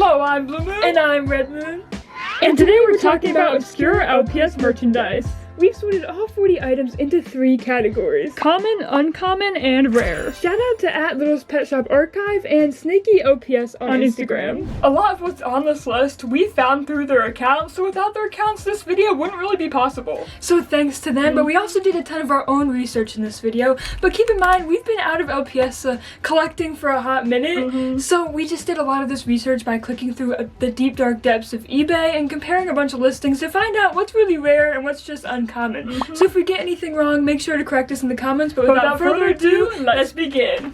Hello, I'm Blue Moon. And I'm Red Moon. And today we're talking about obscure LPS merchandise. We've sorted all 40 items into 3 categories: common, uncommon, and rare. Shout out to @Littlest Pet Shop Archive and Snaky OPS on Instagram. A lot of what's on this list we found through their accounts, so without their accounts this video wouldn't really be possible. So thanks to them, but we also did a ton of our own research in this video. But keep in mind, we've been out of LPS collecting for a hot minute, so we just did a lot of this research by clicking through the deep dark depths of eBay and comparing a bunch of listings to find out what's really rare and what's just uncommon. So if we get anything wrong, make sure to correct us in the comments, but without further ado, let's begin.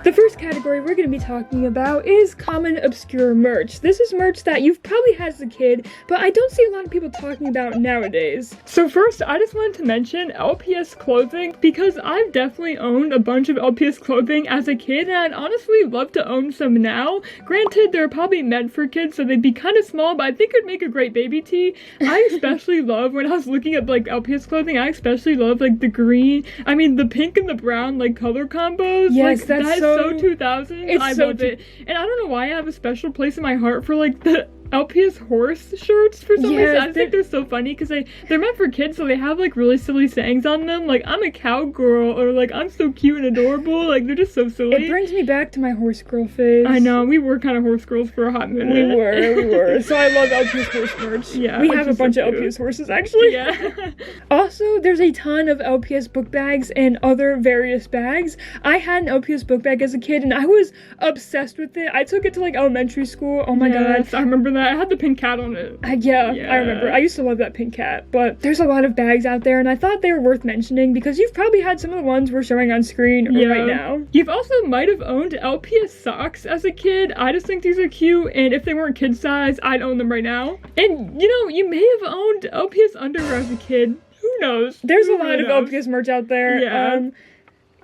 The first category we're going to be talking about is common obscure merch. This is merch that you've probably had as a kid, but I don't see a lot of people talking about nowadays. So first, I just wanted to mention LPS clothing, because I've definitely owned a bunch of LPS clothing as a kid, and I'd honestly love to own some now. Granted, they're probably meant for kids, so they'd be kind of small, but I think it'd make a great baby tee. I especially love, when I was looking at like LPS clothing, I especially love like the green, the pink and the brown like color combos. Yes, like, that's so 2000s. I love it. And I don't know why I have a special place in my heart for like the LPS horse shirts for some reason. I think they're so funny because they're meant for kids, so they have like really silly sayings on them, like I'm a cowgirl, or like I'm so cute and adorable. Like they're just so silly. It brings me back to my horse girl phase. I know, we were kind of horse girls for a hot minute. We were. So I love LPS horse merch. Yeah, we have a bunch of LPS horses actually. Yeah. Also, there's a ton of LPS book bags and other various bags. I had an LPS book bag as a kid and I was obsessed with it. I took it to like elementary school. Oh my god. I remember that. I had the pink cat on it. Yeah, I remember. I used to love that pink cat. But there's a lot of bags out there, and I thought they were worth mentioning because you've probably had some of the ones we're showing on screen right now. You've also might have owned LPS socks as a kid. I just think these are cute, and if they weren't kid size, I'd own them right now. And you may have owned LPS underwear as a kid. Who knows? There's a lot of LPS merch out there.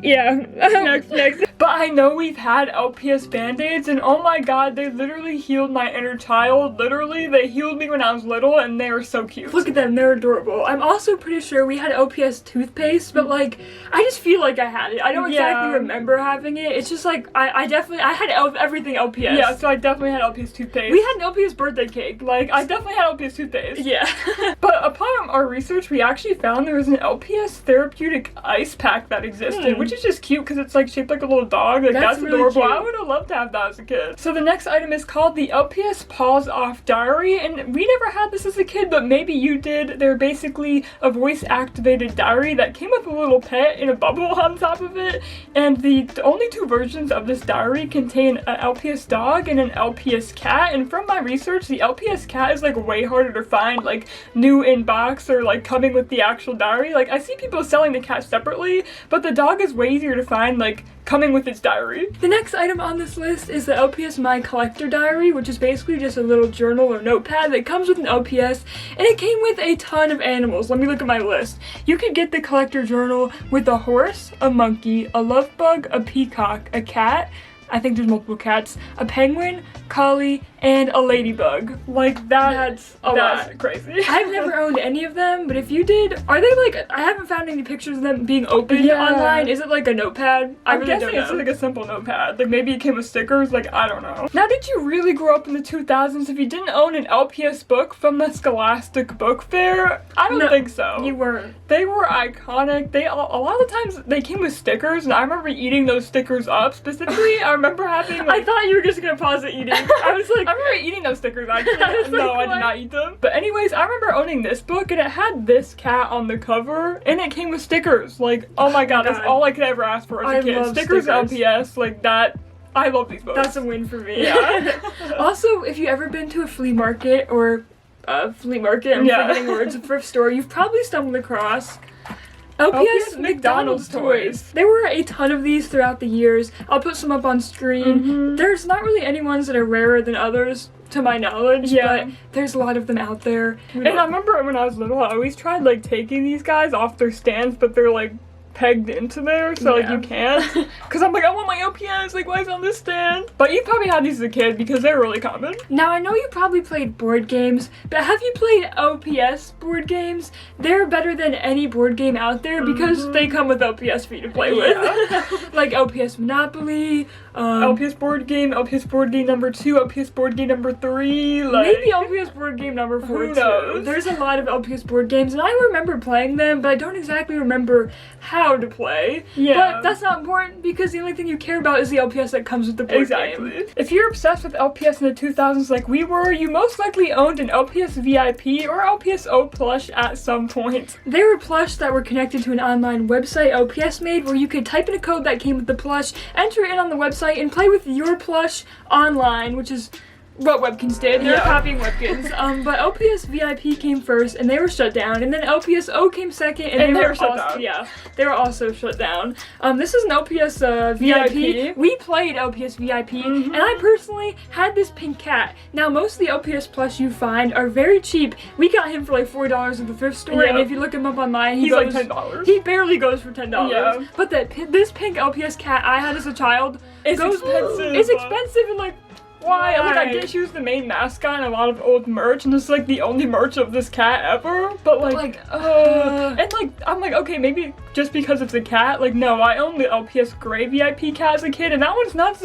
Next. But I know we've had LPS band-aids, and oh my god, they literally healed my inner child. Literally, they healed me when I was little, and they are so cute. Look at them, they're adorable. I'm also pretty sure we had LPS toothpaste, but like, I just feel like I had it. I don't exactly remember having it. It's just like, I had everything LPS. Yeah, so I definitely had LPS toothpaste. We had an LPS birthday cake. Like, I definitely had LPS toothpaste. Yeah. But upon our research, we actually found there was an LPS therapeutic ice pack that existed, which is just cute because it's like shaped like a little dog. Like that's really adorable. Cute. I would have loved to have that as a kid. So the next item is called the LPS Paws Off Diary, and we never had this as a kid, but maybe you did. They're basically a voice activated diary that came with a little pet in a bubble on top of it, and the only 2 versions of this diary contain an LPS dog and an LPS cat, and from my research, the LPS cat is like way harder to find, like new in box or like coming with the actual diary. Like I see people selling the cat separately, but the dog is way easier to find, like coming with its diary. The next item on this list is the LPS My Collector Diary, which is basically just a little journal or notepad that comes with an LPS, and it came with a ton of animals. Let me look at my list. You could get the collector journal with a horse, a monkey, a love bug, a peacock, a cat, I think there's multiple cats, a penguin, collie, and a ladybug. Like that's crazy. I've never owned any of them, but if you did, are they like, I haven't found any pictures of them being opened online. Is it like a notepad? I'm guessing it's like a simple notepad. Like maybe it came with stickers, like I don't know. Now did you really grow up in the 2000s if you didn't own an LPS book from the Scholastic Book Fair? I don't think so. You weren't. They were iconic. A lot of the times they came with stickers, and I remember eating those stickers up. Specifically, I remember having I thought you were just gonna pause the eating. I was like, I remember eating those stickers actually. No, I did not eat them. But anyways, I remember owning this book, and it had this cat on the cover, and it came with stickers. Like, oh my god, that's all I could ever ask for as a kid. Stickers, LPS, like that. I love these books. That's a win for me. Yeah. Also, if you've ever been to a flea market or I'm forgetting words, a thrift store, you've probably stumbled across LPS McDonald's toys. There were a ton of these throughout the years. I'll put some up on screen. There's not really any ones that are rarer than others, to my knowledge, but there's a lot of them out there. And I remember when I was little, I always tried like taking these guys off their stands, but they're like pegged into there, so like you can't. Because I'm like, I want my LPS, like why is it on this stand? But you probably had these as a kid because they're really common. Now I know you probably played board games, but have you played LPS board games? They're better than any board game out there because they come with LPS for you to play with. Like LPS Monopoly, LPS board game, LPS board game number 2, LPS board game number 3, like... Maybe LPS board game number 4 Who too. knows? There's a lot of LPS board games, and I remember playing them, but I don't exactly remember how to play. Yeah. But that's not important, because the only thing you care about is the LPS that comes with the board game. If you're obsessed with LPS in the 2000s like we were, you most likely owned an LPS VIP or LPS O plush at some point. They were plush that were connected to an online website LPS made, where you could type in a code that came with the plush, enter it in on the website, and play with your plush online, which is what Webkins did. They were copying Webkins. But LPS VIP came first, and they were shut down. And then LPS O came second, and they were shut down. Yeah, they were also shut down. This is an LPS VIP. We played LPS VIP, and I personally had this pink cat. Now, most of the LPS plush you find are very cheap. We got him for like $4 at the thrift store, and if you look him up online, he's like $10. He barely goes for $10. Yeah. But this pink LPS cat I had as a child it's expensive. It's expensive, and like, why? Like, I guess she was the main mascot in a lot of old merch, and it's like the only merch of this cat ever. But like, and like, I'm like, okay, maybe just because it's a cat. Like, no, I owned the LPS Gray VIP cat as a kid, and that one's not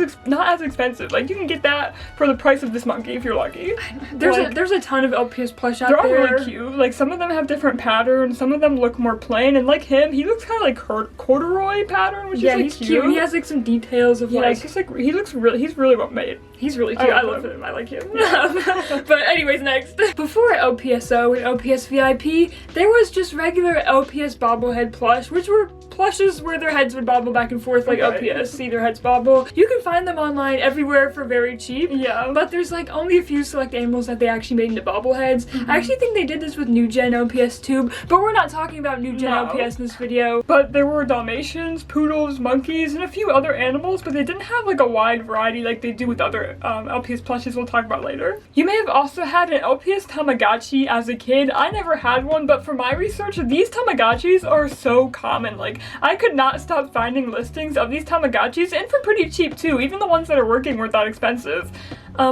as expensive. Like, you can get that for the price of this monkey if you're lucky. There's a ton of LPS plush out there. They're all really cute. Like, some of them have different patterns. Some of them look more plain, and like him, he looks kind of like corduroy pattern, which is like he's cute. He has like some details of like. It's just like he's really well made. He's really cute. I love him. I like him. But anyways, next. Before LPSO and LPS VIP, there was just regular LPS bobblehead plush, which were plushes where their heads would bobble back and forth like LPS. See their heads bobble. You can find them online everywhere for very cheap. Yeah. But there's like only a few select animals that they actually made into bobbleheads. I actually think they did this with New Gen LPS Tube, but we're not talking about New Gen LPS in this video. But there were Dalmatians, poodles, monkeys, and a few other animals, but they didn't have like a wide variety like they do with other LPS plushes we'll talk about later. You may have also had an LPS Tamagotchi as a kid. I never had one, but for my research, these Tamagotchis are so common. Like, I could not stop finding listings of these Tamagotchis, and for pretty cheap too. Even the ones that are working weren't that expensive.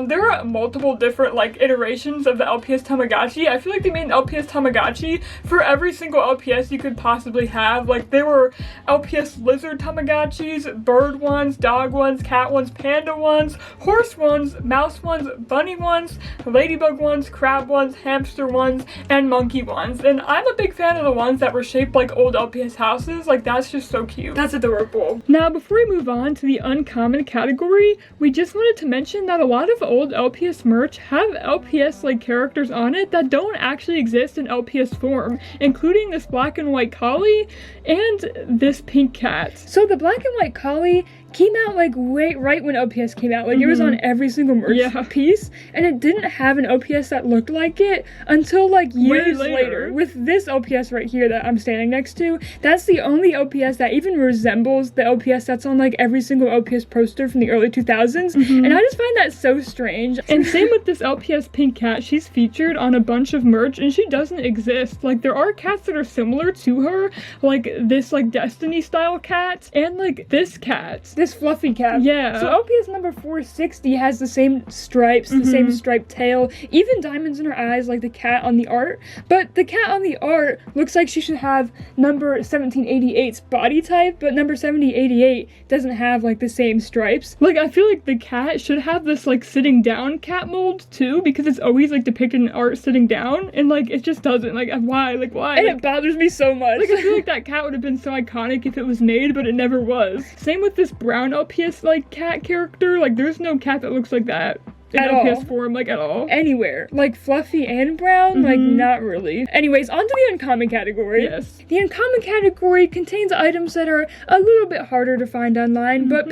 There are multiple different like iterations of the LPS Tamagotchi. I feel like they made an LPS Tamagotchi for every single LPS you could possibly have. Like, there were LPS lizard Tamagotchis, bird ones, dog ones, cat ones, panda ones, horse ones, mouse ones, bunny ones, ladybug ones, crab ones, hamster ones, and monkey ones. And I'm a big fan of the ones that were shaped like old LPS houses. Like, that's just so cute. That's adorable. Now, before we move on to the uncommon category, we just wanted to mention that a lot of old LPS merch have LPS like characters on it that don't actually exist in LPS form, including this black and white collie and this pink cat. So the black and white collie came out like right when LPS came out. Like, it was on every single merch piece, and it didn't have an LPS that looked like it until like years later with this LPS right here that I'm standing next to. That's the only LPS that even resembles the LPS that's on like every single LPS poster from the early 2000s, and I just find that so strange. And same with this LPS pink cat. She's featured on a bunch of merch, and she doesn't exist. Like, there are cats that are similar to her, like this like Destiny style cat, and like this cat. This fluffy cat. Yeah. So LPS number 460 has the same stripes, the same striped tail, even diamonds in her eyes like the cat on the art. But the cat on the art looks like she should have number 1788's body type, but number 7088 doesn't have like the same stripes. Like, I feel like the cat should have this like sitting down cat mold too, because it's always like depicted in art sitting down, and like it just doesn't. Like, why? Like, why? And like, it bothers me so much. Like, I feel like that cat would have been so iconic if it was made, but it never was. Same with this brown LPS like cat character. Like, there's no cat that looks like that in LPS form, like, at all. Anywhere. Like, fluffy and brown? Like, not really. Anyways, on to the uncommon category. Yes. The uncommon category contains items that are a little bit harder to find online, but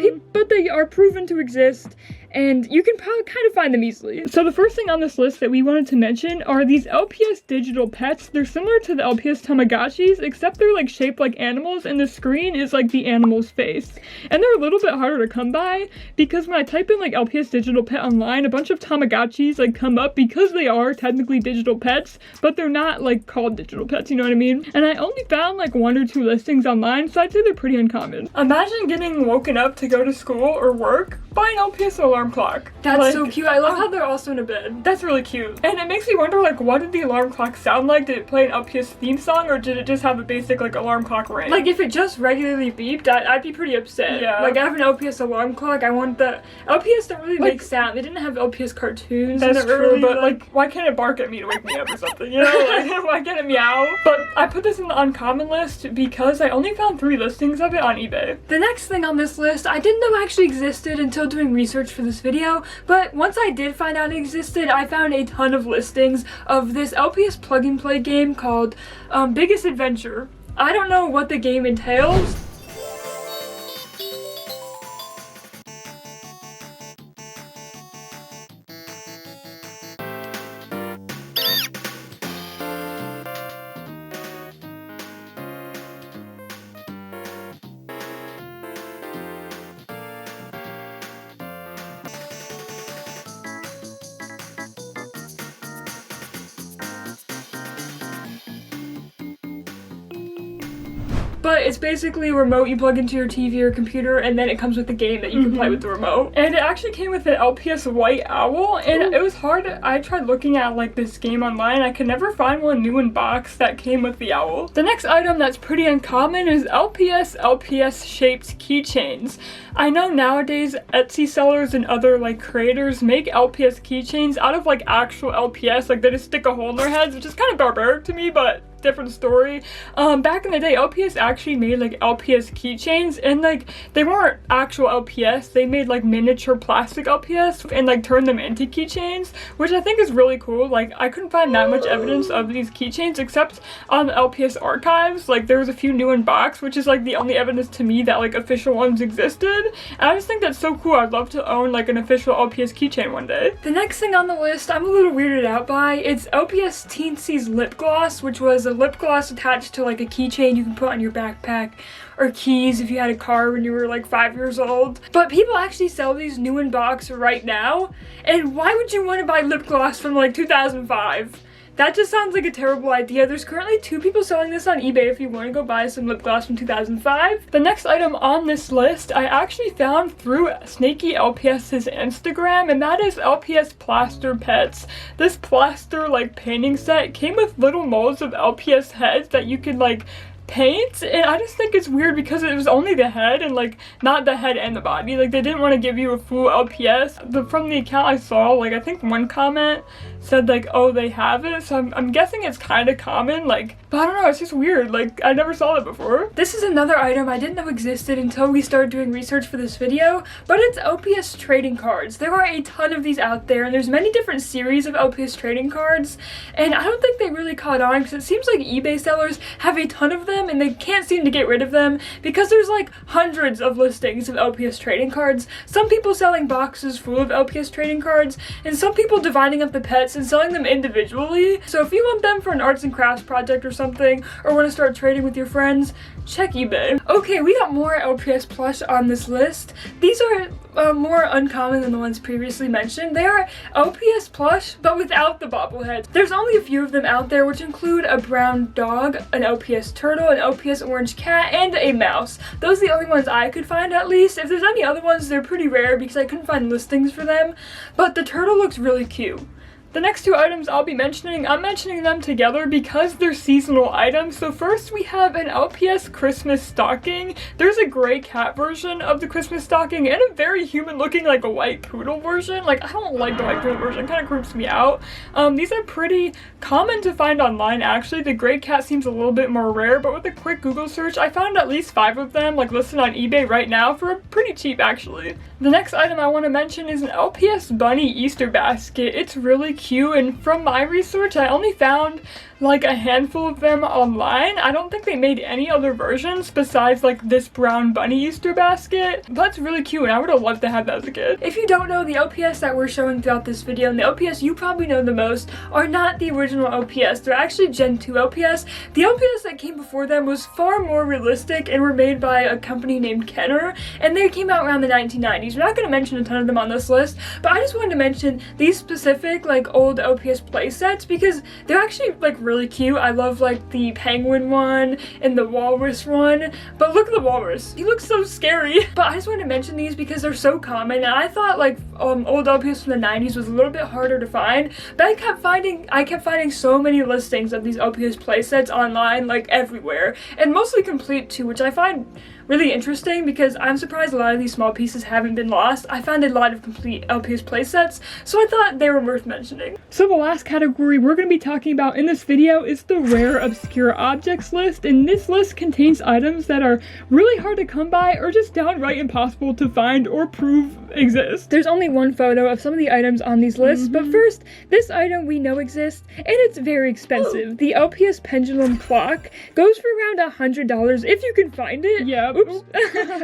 they are proven to exist, and you can probably kind of find them easily. So the first thing on this list that we wanted to mention are these LPS digital pets. They're similar to the LPS Tamagotchis, except they're like shaped like animals, and the screen is like the animal's face. And they're a little bit harder to come by, because when I type in like LPS digital pet online, a bunch of Tamagotchis like come up because they are technically digital pets, but they're not like called digital pets, you know what I mean? And I only found like 1 or 2 listings online, so I'd say they're pretty uncommon. Imagine getting woken up to go to school or work by an LPS alarm alarm clock. That's like, so cute. I love how they're also in a bed. That's really cute. And it makes me wonder, like, what did the alarm clock sound like? Did it play an LPS theme song, or did it just have a basic, like, alarm clock ring? Like, if it just regularly beeped, I'd be pretty upset. Yeah. Like, I have an LPS alarm clock. I want the... LPS don't really make sound. They didn't have LPS cartoons. That's true, really, but, like, why can't it bark at me to wake me up or something, you know? Like, why can't it meow? But I put this in the uncommon list because I only found 3 listings of it on eBay. The next thing on this list, I didn't know actually existed until doing research for this video, but once I did find out it existed, I found a ton of listings of this LPS plug-and-play game called Biggest Adventure. I don't know what the game entails. But it's basically a remote you plug into your TV or computer, and then it comes with a game that you can play with the remote. And it actually came with an LPS White Owl, and it was hard. I tried looking at like this game online. I could never find one new in box that came with the owl. The next item that's pretty uncommon is LPS shaped keychains. I know nowadays Etsy sellers and other like creators make LPS keychains out of like actual LPS, like they just stick a hole in their heads, which is kind of barbaric to me, but different story. Back in the day, LPS actually made like LPS keychains, and like they weren't actual LPS. They made like miniature plastic LPS and like turned them into keychains, which I think is really cool. Like I couldn't find that much evidence of these keychains except on the LPS archives. Like there was a few new in box, which is like the only evidence to me that like official ones existed. And I just think that's so cool. I'd love to own like an official LPS keychain one day. The next thing on the list I'm a little weirded out by, it's LPS Teensy's lip gloss, which was a lip gloss attached to like a keychain you can put on your backpack or keys if you had a car when you were like 5 years old. But people actually sell these new in box right now, and why would you want to buy lip gloss from like 2005? That just sounds like a terrible idea. There's currently 2 people selling this on eBay if you want to go buy some lip gloss from 2005. The next item on this list I actually found through Snaky LPS's Instagram, and that is LPS Plaster Pets. This plaster like painting set came with little molds of LPS heads that you could like paint, and I just think it's weird because it was only the head and like not the head and the body. Like they didn't want to give you a full LPS. From the account I saw, like I think one comment said like, oh, they have it, so I'm guessing it's kind of common, like, but I don't know, it's just weird. Like I never saw it before. This is another item I didn't know existed until we started doing research for this video, but it's LPS trading cards. There are a ton of these out there, and there's many different series of LPS trading cards, and I don't think they really caught on because it seems like eBay sellers have a ton of them and they can't seem to get rid of them because there's like hundreds of listings of LPS trading cards. Some people selling boxes full of LPS trading cards, and some people dividing up the pets and selling them individually. So if you want them for an arts and crafts project or something, or want to start trading with your friends, check eBay. Okay, we got more LPS plush on this list. These are more uncommon than the ones previously mentioned. They are LPS plush, but without the bobbleheads. There's only a few of them out there, which include a brown dog, an LPS turtle, an LPS orange cat, and a mouse. Those are the only ones I could find, at least. If there's any other ones, they're pretty rare because I couldn't find listings for them, but the turtle looks really cute. The next 2 items I'll be mentioning, I'm mentioning them together because they're seasonal items. So first we have an LPS Christmas stocking. There's a gray cat version of the Christmas stocking and a very human looking like a white poodle version. Like I don't like the white poodle version, it kind of creeps me out. These are pretty common to find online actually. The gray cat seems a little bit more rare, but with a quick Google search I found at least 5 of them like listed on eBay right now for pretty cheap actually. The next item I want to mention is an LPS bunny Easter basket. It's really cute, and from my research I only found like a handful of them online. I don't think they made any other versions besides like this brown bunny Easter basket, but it's really cute and I would have loved to have that as a kid. If you don't know, the LPS that we're showing throughout this video and the LPS you probably know the most are not the original LPS. They're actually Gen 2 LPS. The LPS that came before them was far more realistic and were made by a company named Kenner, and they came out around the 1990s. We're not going to mention a ton of them on this list, but I just wanted to mention these specific like old LPS playsets because they're actually like really cute. I love like the penguin one and the walrus one, but look at the walrus. He looks so scary. But I just wanted to mention these because they're so common, and I thought like old LPS from the 90s was a little bit harder to find, but I kept finding so many listings of these LPS playsets online, like everywhere, and mostly complete too, which I find really interesting because I'm surprised a lot of these small pieces haven't been lost. I found a lot of complete LPS playsets, so I thought they were worth mentioning. So the last category we're going to be talking about in this video is the rare obscure objects list, and this list contains items that are really hard to come by or just downright impossible to find or prove exist. There's only one photo of some of the items on these lists, but first, this item we know exists, and it's very expensive. The LPS pendulum clock goes for around $100 if you can find it. Yeah. Oops.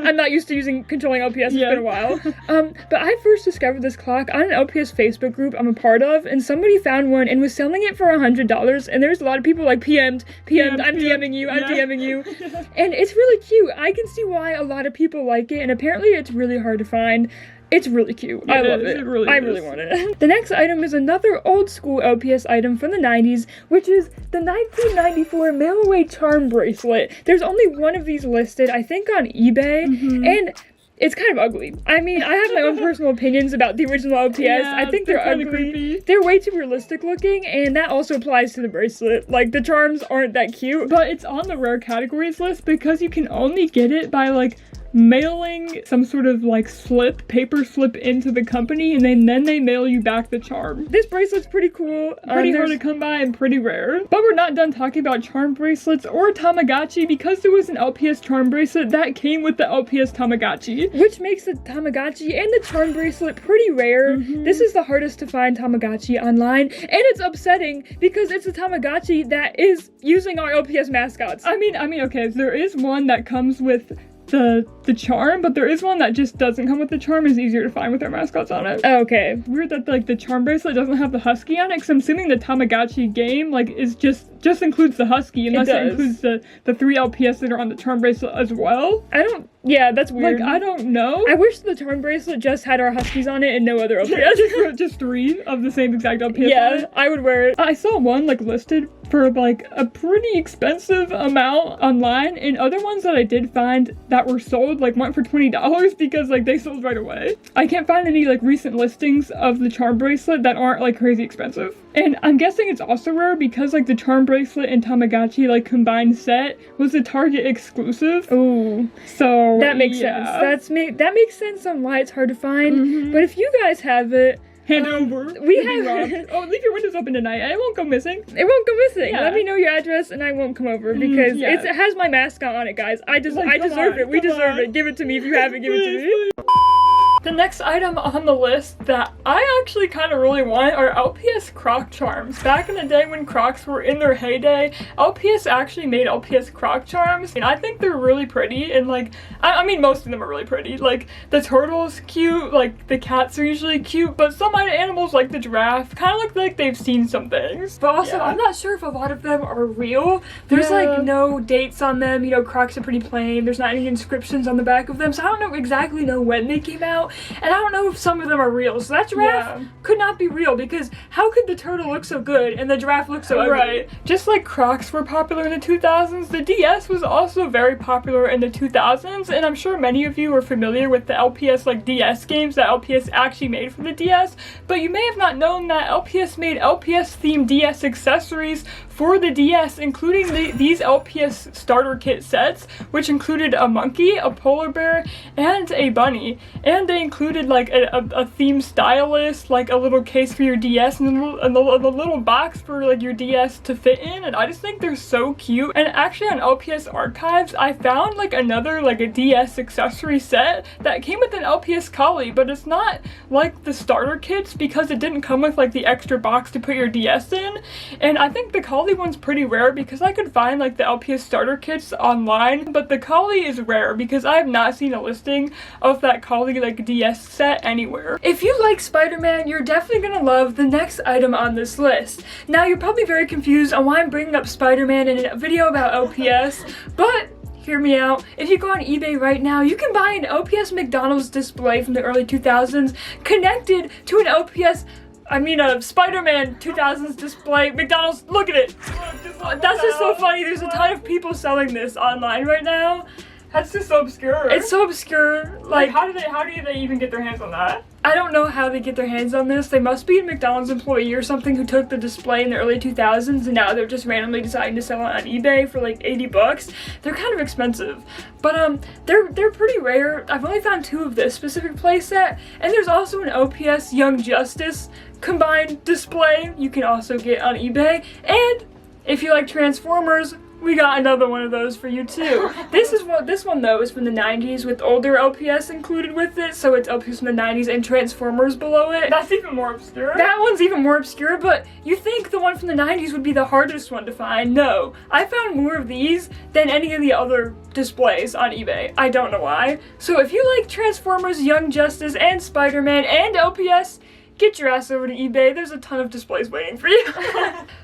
I'm not used to controlling LPS, it's been a while. But I first discovered this clock on an LPS Facebook group I'm a part of, and somebody found one and was selling it for $100, and there's a lot of people like PM'd, I'm DMing you, I'm DMing you. And it's really cute. I can see why a lot of people like it, and apparently it's really hard to find. It's really cute. I love it. I really want it. The next item is another old school LPS item from the 90s, which is the 1994 mail-away charm bracelet. There's only one of these listed, I think on eBay, and it's kind of ugly. I mean, I have my own personal opinions about the original LPS. Yeah, I think they're ugly. Creepy. They're way too realistic looking, and that also applies to the bracelet. Like, the charms aren't that cute. But it's on the rare categories list because you can only get it by like mailing some sort of like paper slip into the company, and then they mail you back the charm. This bracelet's pretty cool. Pretty hard to come by and pretty rare. But we're not done talking about charm bracelets or Tamagotchi because there was an LPS charm bracelet that came with the LPS Tamagotchi. Which makes the Tamagotchi and the charm bracelet pretty rare. This is the hardest to find Tamagotchi online, and it's upsetting because it's a Tamagotchi that is using our LPS mascots. I mean, okay, there is one that comes with the charm, but there is one that just doesn't come with the charm, is easier to find with our mascots on it. Okay. Weird that like the charm bracelet doesn't have the husky on it, because I'm assuming the Tamagotchi game like is just includes the husky, unless it includes the 3 LPS that are on the charm bracelet as well. Yeah, that's weird. Like, I don't know. I wish the charm bracelet just had our huskies on it and no other LPS. just 3 of the same exact LPS. Yeah, I would wear it. I saw one like listed for like a pretty expensive amount online, and other ones that I did find that were sold like went for $20 because like they sold right away. I can't find any like recent listings of the charm bracelet that aren't like crazy expensive. And I'm guessing it's also rare because like the charm bracelet and Tamagotchi like combined set was a Target exclusive. Ooh. So that makes sense. That makes sense on why it's hard to find. But if you guys have it, hand over. We have. Oh, leave your windows open tonight. It won't go missing. It won't go missing. Yeah. Let me know your address and I won't come over because it has my mascot on it, guys. I deserve it. We deserve it. Give it to me if you have it. Give it to me. The next item on the list that I actually kind of really want are LPS Croc charms. Back in the day when Crocs were in their heyday, LPS actually made LPS Croc charms, and I think they're really pretty, and like, I mean most of them are really pretty. Like, the turtle's cute, like, the cats are usually cute, but some animals like the giraffe kind of look like they've seen some things. But also, I'm not sure if a lot of them are real. There's like no dates on them, you know, Crocs are pretty plain, there's not any inscriptions on the back of them, so I don't exactly know when they came out. And I don't know if some of them are real. So that giraffe could not be real because how could the turtle look so good and the giraffe look so ugly? Right. Just like Crocs were popular in the 2000s, the DS was also very popular in the 2000s. And I'm sure many of you are familiar with the LPS like DS games that LPS actually made for the DS. But you may have not known that LPS made LPS themed DS accessories for the DS, including these LPS starter kit sets, which included a monkey, a polar bear, and a bunny. And they included like a theme stylus, like a little case for your DS, and a little box for like your DS to fit in. And I just think they're so cute. And actually on LPS archives, I found like another like a DS accessory set that came with an LPS collie, but it's not like the starter kits because it didn't come with like the extra box to put your DS in. And I think the collie one's pretty rare because I could find like the LPS starter kits online, but the collie is rare because I have not seen a listing of that collie like DS set anywhere. If you like Spider-Man, you're definitely gonna love the next item on this list. Now you're probably very confused on why I'm bringing up Spider-Man in a video about LPS, but hear me out. If you go on eBay right now, you can buy an LPS McDonald's display from the early 2000s connected to an LPS I mean a Spider-Man 2000s display. McDonald's, look at it. That's just so funny. There's a ton of people selling this online right now. That's just so obscure. It's so obscure. Like how do they even get their hands on that? I don't know how they get their hands on this. They must be a McDonald's employee or something who took the display in the early 2000s and now they're just randomly deciding to sell it on eBay for like 80 bucks. They're kind of expensive, but they're pretty rare. I've only found 2 of this specific playset, and there's also an OPS Young Justice combined display you can also get on eBay. And if you like Transformers, we got another one of those for you too. This one though is from the 90s with older LPS included with it, so it's LPS from the 90s and Transformers below it. That's even more obscure. That one's even more obscure, but you think the one from the 90s would be the hardest one to find. No, I found more of these than any of the other displays on eBay. I don't know why. So if you like Transformers, Young Justice, and Spider-Man, and LPS, get your ass over to eBay. There's a ton of displays waiting for you.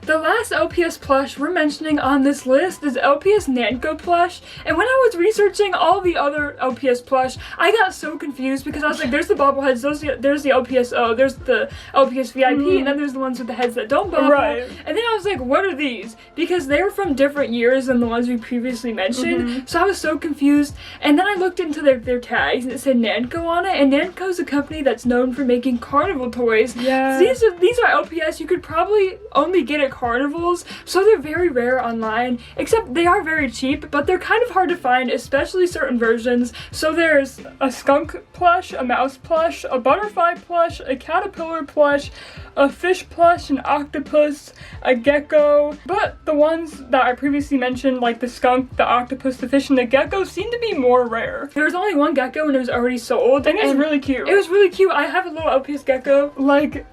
The last LPS plush we're mentioning on this list is LPS Nanko plush. And when I was researching all the other LPS plush, I got so confused because I was like, there's the bobbleheads, there's the LPSO, there's the LPS VIP, and then there's the ones with the heads that don't bobble. Right. And then I was like, what are these? Because they're from different years than the ones we previously mentioned. So I was so confused. And then I looked into their tags and it said Nanko on it. And Nanko's a company that's known for making carnival toys. Yeah. So these are LPS you could probably only get at carnivals, so they're very rare online, except they are very cheap, but they're kind of hard to find, especially certain versions. So there's a skunk plush, a mouse plush, a butterfly plush, a caterpillar plush, a fish plush, an octopus, a gecko. But the ones that I previously mentioned, like the skunk, the octopus, the fish, and the gecko, seem to be more rare. There was only one gecko and it was already sold. And it's really cute. It was really cute. I have a little LPS gecko, like,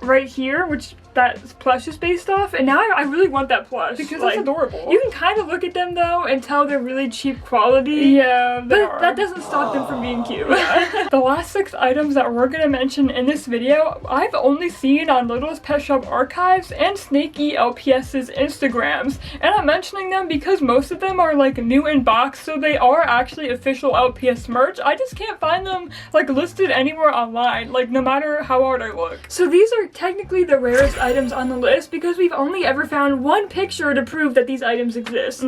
right here, which that plush is based off, and now I really want that plush. Because like, it's adorable. You can kind of look at them though and tell they're really cheap quality. Yeah, but that doesn't stop them from being cute. The last 6 items that we're gonna mention in this video, I've only seen on Littlest Pet Shop Archives and Snakey LPS's Instagrams, and I'm mentioning them because most of them are like new in box, so they are actually official LPS merch. I just can't find them like listed anywhere online, like no matter how hard I look. So these are technically the rarest items on the list because we've only ever found one picture to prove that these items exist.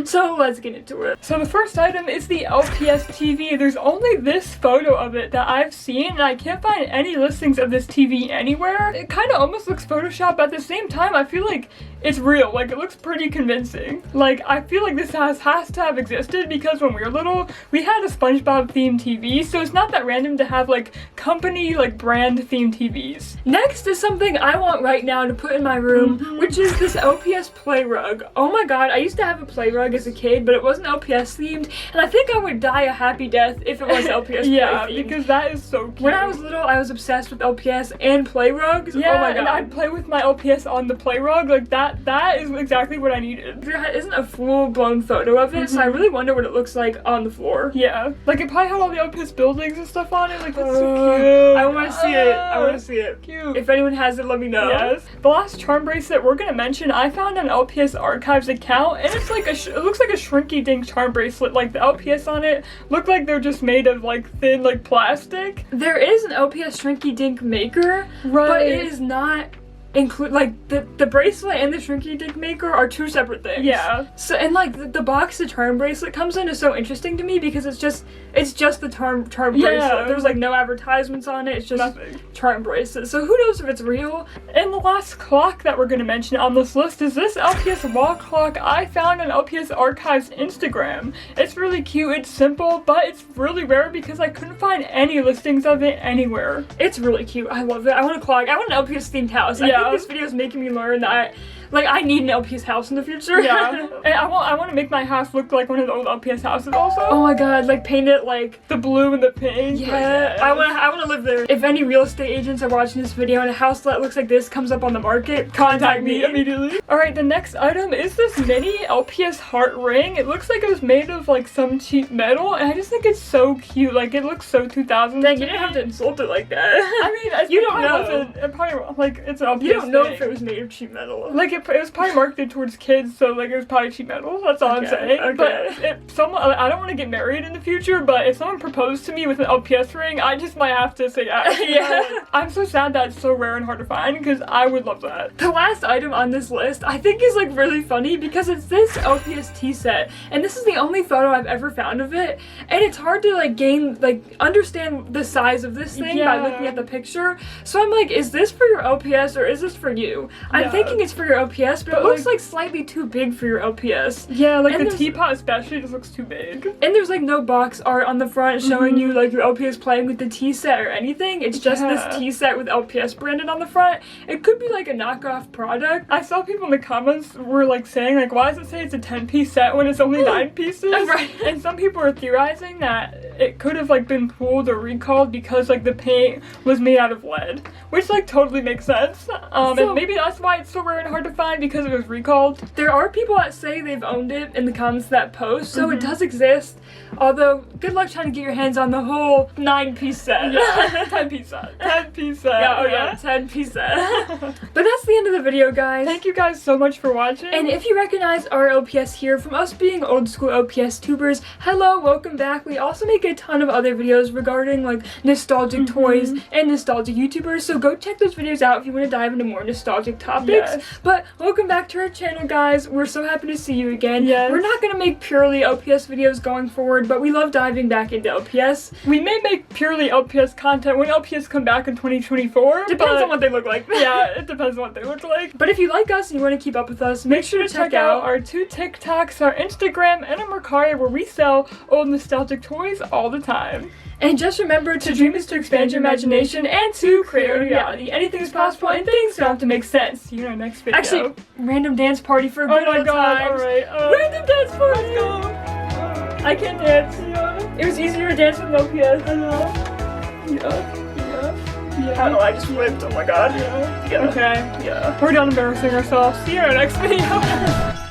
So let's get into it. So the first item is the LPS TV. There's only this photo of it that I've seen, and I can't find any listings of this TV anywhere. It kind of almost looks Photoshopped. At the same time, I feel like it's real. Like, it looks pretty convincing. Like, I feel like this has to have existed because when we were little, we had a SpongeBob themed TV, so it's not that random to have like company, like brand themed TVs. Next is something I want right now to put in my room, which is this LPS play rug. Oh my god, I used to have a play rug as a kid, but it wasn't LPS themed, and I think I would die a happy death if it was LPS yeah, play themed. Because that is so cute. When I was little, I was obsessed with LPS and play rugs. Yeah, oh my god. And I'd play with my LPS on the play rug. Like that is exactly what I needed. There isn't a full-blown photo of it, so I really wonder what it looks like on the floor. Yeah, like it probably had all the LPS buildings and stuff on it. Like that's so cute. I want to see it. I want to see it. Cute. If anyone has it, let me know. Yes. The last charm bracelet we're gonna mention, I found an LPS Archives account, and it's like it looks like a shrinky-dink charm bracelet. Like the LPS on it look like they're just made of like thin like plastic. There is an LPS Shrinky Dink maker, right? But it is not include like the bracelet and the Shrinky Dink maker are 2 separate things. Yeah. So and like the box the charm bracelet comes in is so interesting to me because it's just the charm bracelet. There's like no advertisements on it. It's just nothing. Charm bracelet. So who knows if it's real? And the last clock that we're gonna mention on this list is this LPS wall clock I found on LPS Archives Instagram. It's really cute. It's simple, but it's really rare because I couldn't find any listings of it anywhere. It's really cute. I love it. I want a clock. I want an LPS themed house. I think this video is making me learn that I need an LPS house in the future. Yeah. And I want to make my house look like one of the old LPS houses also. Oh my god, like paint it like the blue and the pink. Yeah. I want to live there. If any real estate agents are watching this video and a house that looks like this comes up on the market, contact me immediately. Alright, the next item is this mini LPS heart ring. It looks like it was made of like some cheap metal, and I just think it's so cute. Like it looks so 2000s. Dang, you didn't have to insult it like that. I mean, you don't know. It probably like it's an LPS You don't know thing. if it was made of cheap metal. Like it was probably marketed towards kids, so like it was probably cheap metal. That's all I'm saying. Okay. But if someone, I don't want to get married in the future, but if someone proposed to me with an LPS ring, I just might have to say yes. Yeah. I'm so sad that it's so rare and hard to find because I would love that. The last item on this list I think is like really funny because it's this LPS tea set, and this is the only photo I've ever found of it, and it's hard to understand the size of this thing by looking at the picture. So I'm like, is this for your LPS or is this for you? I'm thinking it's for your LPS, but it looks like slightly too big for your LPS. Yeah, like the teapot especially just looks too big. And there's like no box art on the front showing you like your LPS playing with the tea set or anything. It's just this tea set with LPS branded on the front. It could be like a knockoff product. I saw people in the comments were like saying like, why does it say it's a 10-piece set when it's only 9 pieces? Right. And some people are theorizing that it could have like been pulled or recalled because like the paint was made out of lead, which like totally makes sense. And maybe that's why it's so rare and hard to find, because it was recalled. There are people that say they've owned it in the comments of that post, so it does exist. Although, good luck trying to get your hands on the whole 9-piece set. Yeah, 10-piece set. 10-piece set. Yeah, 10-piece set. But that's the end of the video, guys. Thank you guys so much for watching. And if you recognize our LPS here from us being old school LPS tubers, hello, welcome back. We also make a ton of other videos regarding like nostalgic toys and nostalgic YouTubers, so go check those videos out if you want to dive into more nostalgic topics. Yes. But welcome back to our channel, guys. We're so happy to see you again. Yes. We're not going to make purely LPS videos going forward, but we love diving back into LPS. We may make purely LPS content when LPS come back in 2024. Depends on what they look like. Yeah, it depends on what they look like. But if you like us and you want to keep up with us, make sure to check out our 2 TikToks, our Instagram, and our Mercari, where we sell old nostalgic toys all the time. And just remember, to dream is to expand your imagination and to create a reality. Anything is possible and things don't have to make sense. See you in our next video. Actually, random dance party for a good old time. Alright. Random dance party! Let's go! I can't dance. Yeah. It was easier to dance with LPS. I know. Yeah. I don't know, I just flipped. Oh my god. Yeah. Okay. Yeah. We're done embarrassing ourselves. See you in our next video.